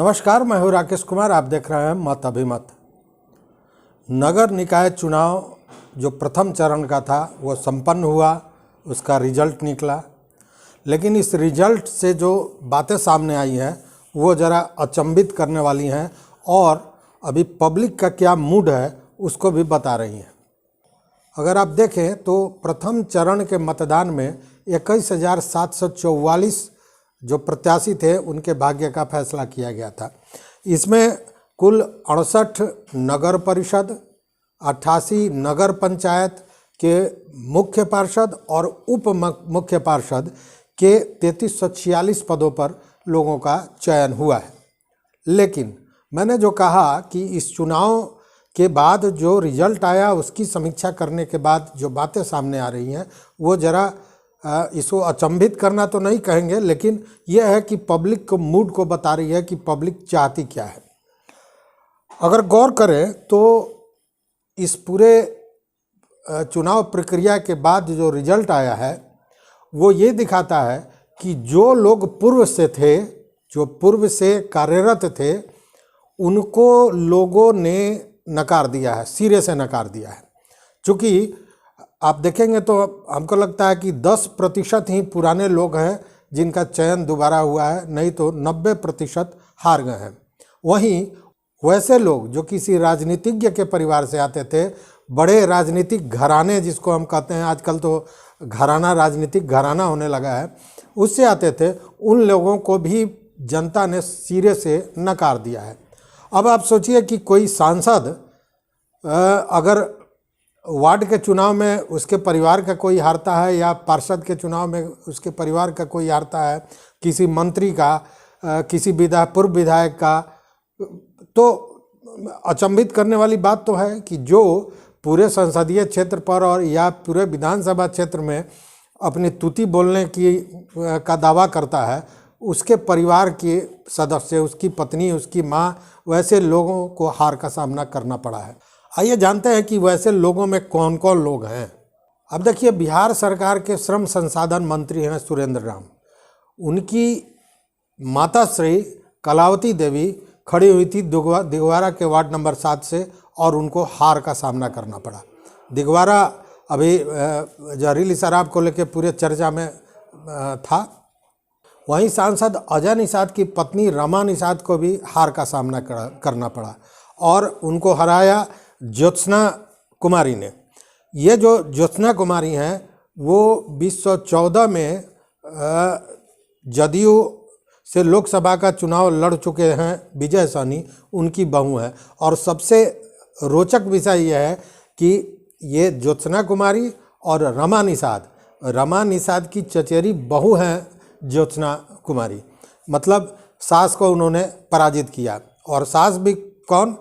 नमस्कार, मैं हूं राकेश कुमार। आप देख रहे हैं मत अभिमत। नगर निकाय चुनाव जो प्रथम चरण का था वो संपन्न हुआ, उसका रिजल्ट निकला। लेकिन इस रिजल्ट से जो बातें सामने आई हैं वो ज़रा अचंभित करने वाली हैं और अभी पब्लिक का क्या मूड है उसको भी बता रही हैं। अगर आप देखें तो प्रथम चरण के मतदान में 21,744 जो प्रत्याशी थे उनके भाग्य का फैसला किया गया था। इसमें कुल 68 नगर परिषद, 88 नगर पंचायत के मुख्य पार्षद और उप मुख्य पार्षद के 3346 पदों पर लोगों का चयन हुआ है। लेकिन मैंने जो कहा कि इस चुनाव के बाद जो रिजल्ट आया उसकी समीक्षा करने के बाद जो बातें सामने आ रही हैं वो ज़रा इसको अचंभित करना तो नहीं कहेंगे, लेकिन यह है कि पब्लिक को मूड को बता रही है कि पब्लिक चाहती क्या है। अगर गौर करें तो इस पूरे चुनाव प्रक्रिया के बाद जो रिजल्ट आया है वो ये दिखाता है कि जो लोग पूर्व से थे, जो पूर्व से कार्यरत थे, उनको लोगों ने नकार दिया है, सिरे से नकार दिया है। चूँकि आप देखेंगे तो हमको लगता है कि 10% ही पुराने लोग हैं जिनका चयन दोबारा हुआ है, नहीं तो 90% हार गए हैं। वहीं वैसे लोग जो किसी राजनीतिज्ञ के परिवार से आते थे, बड़े राजनीतिक घराने जिसको हम कहते हैं, आजकल तो घराना राजनीतिक घराना होने लगा है, उससे आते थे, उन लोगों को भी जनता ने सिरे से नकार दिया है। अब आप सोचिए कि कोई सांसद अगर वार्ड के चुनाव में उसके परिवार का कोई हारता है या पार्षद के चुनाव में उसके परिवार का कोई हारता है, किसी मंत्री का, किसी पूर्व विधायक का, तो अचंभित करने वाली बात तो है कि जो पूरे संसदीय क्षेत्र पर और या पूरे विधानसभा क्षेत्र में अपनी तूती बोलने की का दावा करता है, उसके परिवार के सदस्य, उसकी पत्नी, उसकी माँ, वैसे लोगों को हार का सामना करना पड़ा है। आइए जानते हैं कि वैसे लोगों में कौन कौन लोग हैं। अब देखिए, बिहार सरकार के श्रम संसाधन मंत्री हैं सुरेंद्र राम। उनकी माता श्री कलावती देवी खड़ी हुई थी दिगवारा के वार्ड नंबर 7 से और उनको हार का सामना करना पड़ा। दिगवारा अभी जहरीली शराब को लेकर पूरे चर्चा में था। वहीं सांसद अजय निषाद की पत्नी रमा निषाद को भी हार का सामना करना पड़ा और उनको हराया ज्योत्सना कुमारी ने। ये जो ज्योत्सना कुमारी हैं वो 2014 में जदयू से लोकसभा का चुनाव लड़ चुके हैं विजय सहनी, उनकी बहू है। और सबसे रोचक विषय यह है कि ये ज्योत्सना कुमारी और रमा निषाद की चचेरी बहू हैं ज्योत्सना कुमारी, मतलब सास को उन्होंने पराजित किया। और सास भी कौन?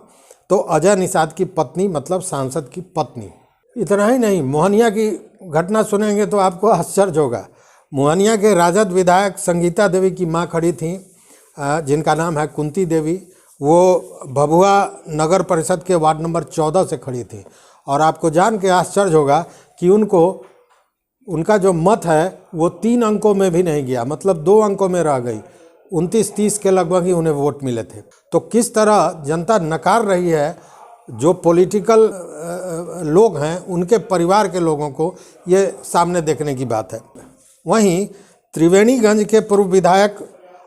तो अजय निषाद की पत्नी, मतलब सांसद की पत्नी। इतना ही नहीं, मोहनिया की घटना सुनेंगे तो आपको आश्चर्य होगा। मोहनिया के राजद विधायक संगीता देवी की मां खड़ी थी, जिनका नाम है कुंती देवी। वो भभुआ नगर परिषद के वार्ड नंबर 14 से खड़ी थी। और आपको जान के आश्चर्य होगा कि उनका जो मत है वो 3 अंकों में भी नहीं गया, मतलब 2 अंकों में रह गई। 29-30 के लगभग ही उन्हें वोट मिले थे। तो किस तरह जनता नकार रही है, जो पॉलिटिकल लोग हैं उनके परिवार के लोगों को, ये सामने देखने की बात है। वहीं त्रिवेणीगंज के पूर्व विधायक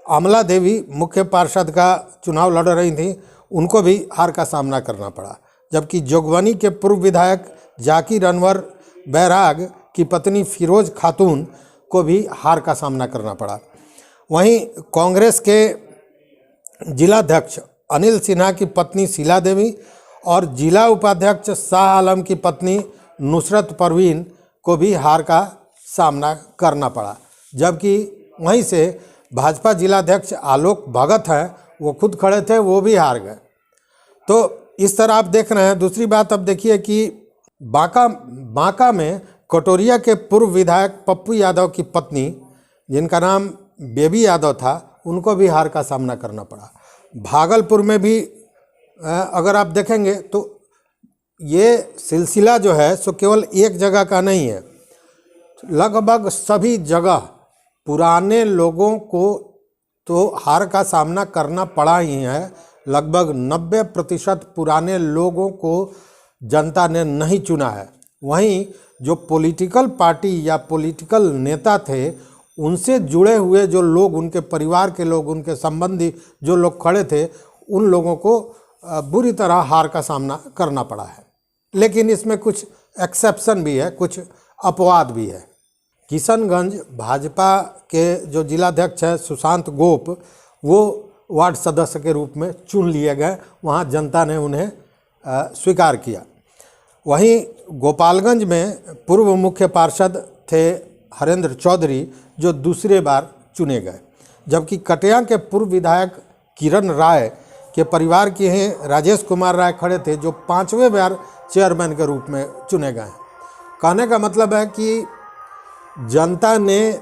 अमला देवी मुख्य पार्षद का चुनाव लड़ रही थी, उनको भी हार का सामना करना पड़ा। जबकि जोगबनी के पूर्व विधायक जाकिर अनवर बैराग की पत्नी फिरोज खातून को भी हार का सामना करना पड़ा। वहीं कांग्रेस के जिलाध्यक्ष अनिल सिन्हा की पत्नी शीला देवी और जिला उपाध्यक्ष शाह आलम की पत्नी नुसरत परवीन को भी हार का सामना करना पड़ा। जबकि वहीं से भाजपा जिलाध्यक्ष आलोक भगत हैं, वो खुद खड़े थे, वो भी हार गए। तो इस तरह आप देख रहे हैं। दूसरी बात अब देखिए कि बांका में कटोरिया के पूर्व विधायक पप्पू यादव की पत्नी, जिनका नाम बेबी यादव था, उनको भी हार का सामना करना पड़ा। भागलपुर में भी अगर आप देखेंगे तो ये सिलसिला जो है सो केवल एक जगह का नहीं है, लगभग सभी जगह पुराने लोगों को तो हार का सामना करना पड़ा ही है। लगभग 90% पुराने लोगों को जनता ने नहीं चुना है। वहीं जो पॉलिटिकल पार्टी या पॉलिटिकल नेता थे, उनसे जुड़े हुए जो लोग, उनके परिवार के लोग, उनके संबंधी जो लोग खड़े थे, उन लोगों को बुरी तरह हार का सामना करना पड़ा है। लेकिन इसमें कुछ एक्सेप्शन भी है, कुछ अपवाद भी है। किशनगंज भाजपा के जो जिलाध्यक्ष हैं सुशांत गोप, वो वार्ड सदस्य के रूप में चुन लिए गए। वहाँ जनता ने उन्हें स्वीकार किया। वहीं गोपालगंज में पूर्व मुख्य पार्षद थे हरेंद्र चौधरी, जो दूसरे बार चुने गए, जबकि कटिया के पूर्व विधायक किरण राय के परिवार के हैं राजेश कुमार राय खड़े थे, जो 5वें बार चेयरमैन के रूप में चुने गए। कहने का मतलब है कि जनता ने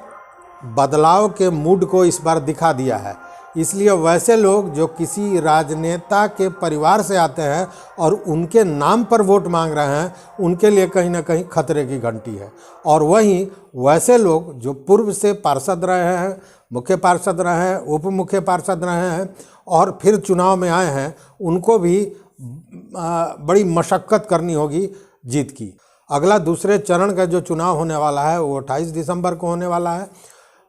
बदलाव के मूड को इस बार दिखा दिया है। इसलिए वैसे लोग जो किसी राजनेता के परिवार से आते हैं और उनके नाम पर वोट मांग रहे हैं, उनके लिए कहीं ना कहीं खतरे की घंटी है। और वहीं वैसे लोग जो पूर्व से पार्षद रहे हैं, मुख्य पार्षद रहे हैं, उप मुख्य पार्षद रहे हैं और फिर चुनाव में आए हैं, उनको भी बड़ी मशक्क़त करनी होगी जीत की। अगला दूसरे चरण का जो चुनाव होने वाला है वो 28 दिसंबर को होने वाला है।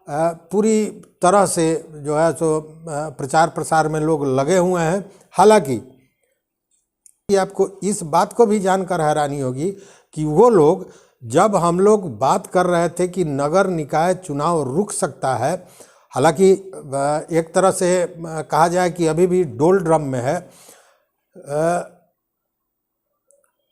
पूरी तरह से जो है सो प्रचार प्रसार में लोग लगे हुए हैं। हालांकि आपको इस बात को भी जानकर हैरानी होगी कि वो लोग, जब हम लोग बात कर रहे थे कि नगर निकाय चुनाव रुक सकता है, हालांकि एक तरह से कहा जाए कि अभी भी डोल ड्रम में है,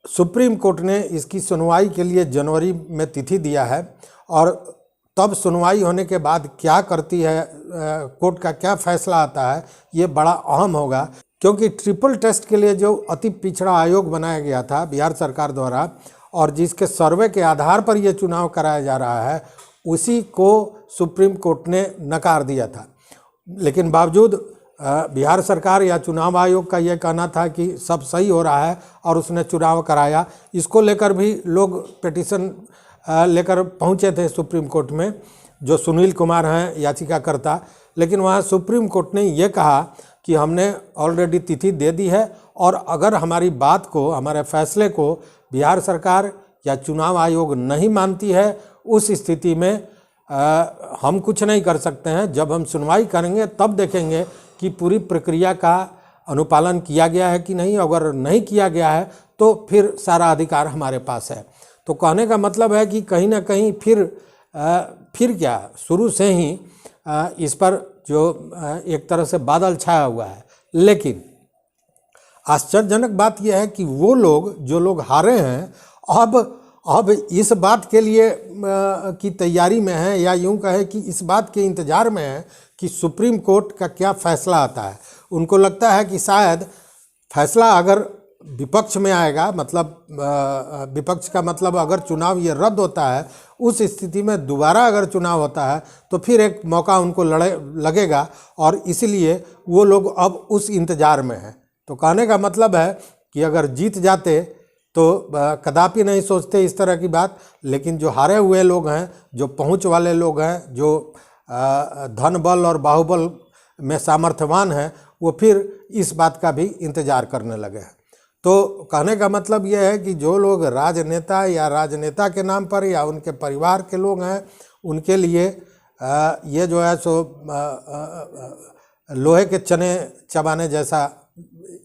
सुप्रीम कोर्ट ने इसकी सुनवाई के लिए जनवरी में तिथि दिया है। और तब सुनवाई होने के बाद क्या करती है कोर्ट का, क्या फैसला आता है, ये बड़ा अहम होगा। क्योंकि ट्रिपल टेस्ट के लिए जो अति पिछड़ा आयोग बनाया गया था बिहार सरकार द्वारा, और जिसके सर्वे के आधार पर ये चुनाव कराया जा रहा है, उसी को सुप्रीम कोर्ट ने नकार दिया था। लेकिन बावजूद बिहार सरकार या चुनाव आयोग का ये कहना था कि सब सही हो रहा है और उसने चुनाव कराया। इसको लेकर भी लोग पिटीशन लेकर पहुँचे थे सुप्रीम कोर्ट में, जो सुनील कुमार हैं याचिकाकर्ता। लेकिन वहाँ सुप्रीम कोर्ट ने ये कहा कि हमने ऑलरेडी तिथि दे दी है, और अगर हमारी बात को, हमारे फैसले को बिहार सरकार या चुनाव आयोग नहीं मानती है, उस स्थिति में हम कुछ नहीं कर सकते हैं। जब हम सुनवाई करेंगे तब देखेंगे कि पूरी प्रक्रिया का अनुपालन किया गया है कि नहीं। अगर नहीं किया गया है तो फिर सारा अधिकार हमारे पास है। तो कहने का मतलब है कि कहीं ना कहीं फिर क्या, शुरू से ही इस पर जो एक तरह से बादल छाया हुआ है। लेकिन आश्चर्यजनक बात यह है कि वो लोग, जो लोग हारे हैं, अब इस बात के लिए की तैयारी में है, या यूं कहे कि इस बात के इंतज़ार में है कि सुप्रीम कोर्ट का क्या फैसला आता है। उनको लगता है कि शायद फैसला अगर विपक्ष में आएगा, मतलब विपक्ष का मतलब अगर चुनाव ये रद्द होता है, उस स्थिति में दोबारा अगर चुनाव होता है तो फिर एक मौका उनको लगेगा, और इसलिए वो लोग अब उस इंतज़ार में हैं। तो कहने का मतलब है कि अगर जीत जाते तो कदापि नहीं सोचते इस तरह की बात। लेकिन जो हारे हुए लोग हैं, जो पहुंच वाले लोग हैं, जो धन बल और बाहुबल में सामर्थ्यवान हैं, वो फिर इस बात का भी इंतज़ार करने लगे हैं। तो कहने का मतलब यह है कि जो लोग राजनेता या राजनेता के नाम पर या उनके परिवार के लोग हैं, उनके लिए ये जो है सो लोहे के चने चबाने जैसा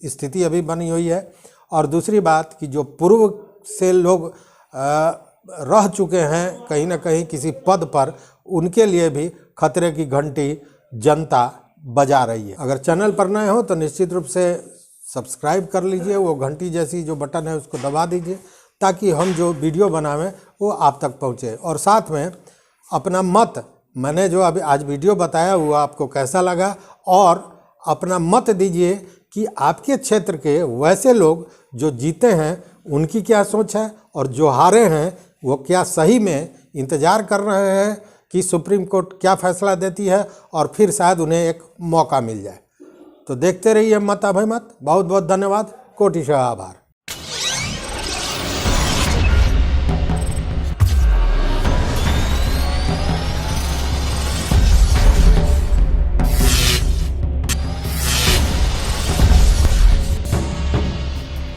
स्थिति अभी बनी हुई है। और दूसरी बात कि जो पूर्व से लोग रह चुके हैं कहीं ना कहीं किसी पद पर, उनके लिए भी खतरे की घंटी जनता बजा रही है। अगर चैनल पर नए हो तो निश्चित रूप से सब्सक्राइब कर लीजिए, वो घंटी जैसी जो बटन है उसको दबा दीजिए, ताकि हम जो वीडियो बनावें वो आप तक पहुँचे। और साथ में अपना मत, मैंने जो अभी आज वीडियो बताया वो आपको कैसा लगा, और अपना मत दीजिए कि आपके क्षेत्र के वैसे लोग जो जीते हैं उनकी क्या सोच है, और जो हारे हैं वो क्या सही में इंतज़ार कर रहे हैं कि सुप्रीम कोर्ट क्या फैसला देती है, और फिर शायद उन्हें एक मौका मिल जाए। तो देखते रहिए मत अभय मत। बहुत बहुत धन्यवाद, कोटिशः आभार।